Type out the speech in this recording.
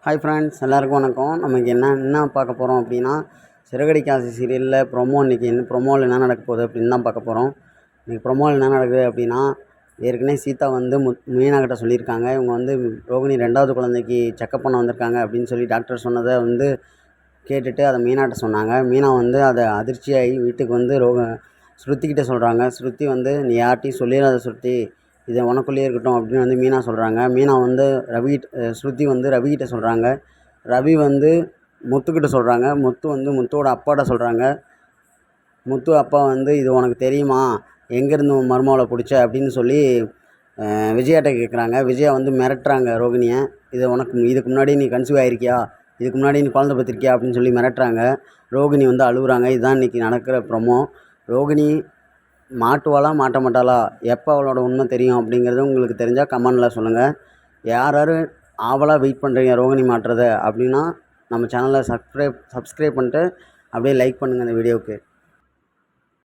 Hi friends, எல்லாருக்கும் வணக்கம். நமக்கு என்ன பார்க்க போகிறோம் அப்படின்னா, சிறகடிக்க ஆசை சீரியலில் ப்ரொமோவில் என்ன நடக்க போகுது அப்படின்னு தான் பார்க்க போகிறோம். இன்றைக்கி ப்ரொமோவில் என்ன நடக்குது அப்படின்னா, ஏற்கனவே சீதா வந்து மீனா கிட்ட சொல்லியிருக்காங்க. இவங்க வந்து ரோகிணி 2வது குழந்தைக்கு செக்கப் பண்ண வந்திருக்காங்க அப்படின்னு சொல்லி டாக்டர் சொன்னதை வந்து கேட்டுட்டு அதை மீனாட்ட சொன்னாங்க. மீனா வந்து அதை அதிர்ச்சியாகி வீட்டுக்கு வந்து ஸ்ருதிக்கிட்ட சொல்கிறாங்க. ஸ்ருதி வந்து நீ யார்ட்டையும் சொல்லிடாத ஸ்ருதி, இது உனக்குள்ளேயே இருக்கட்டும் அப்படின்னு வந்து மீனா சொல்கிறாங்க. மீனா வந்து ஸ்ருதி வந்து ரவிக்கிட்ட சொல்கிறாங்க. ரவி வந்து முத்துக்கிட்ட சொல்கிறாங்க. முத்து வந்து முத்துவோட அப்பாட்ட சொல்கிறாங்க. முத்து அப்பா வந்து இது உனக்கு தெரியுமா, எங்கேருந்து மருமகளை பிடிச்ச அப்படின்னு சொல்லி விஜயாட்ட கேட்குறாங்க. விஜயா வந்து மிரட்டுறாங்க ரோகிணியை. இதுக்கு முன்னாடி நீ கன்சீவ் ஆகிருக்கியா, இதுக்கு முன்னாடி நீ குழந்தை பெற்றிருக்கியா அப்படின்னு சொல்லி மிரட்டுறாங்க. ரோகிணி வந்து அழுகுறாங்க. இதுதான் இன்றைக்கி நடக்கிற ப்ரொமோ. ரோகிணி மாட்டுவாளா மாட்ட மாட்டாளா, எப்போ அவளோட உண்மை தெரியும் அப்படிங்கிறது உங்களுக்கு தெரிஞ்சால் கமெண்டில் சொல்லுங்கள். யார் யார் ஆவலாக வெயிட் பண்ணுறீங்க ரோகிணி மாட்டுறதை அப்படின்னா நம்ம சேனலை சப்ஸ்கிரைப் பண்ணிட்டு அப்படியே லைக் பண்ணுங்கள் இந்த வீடியோவுக்கு.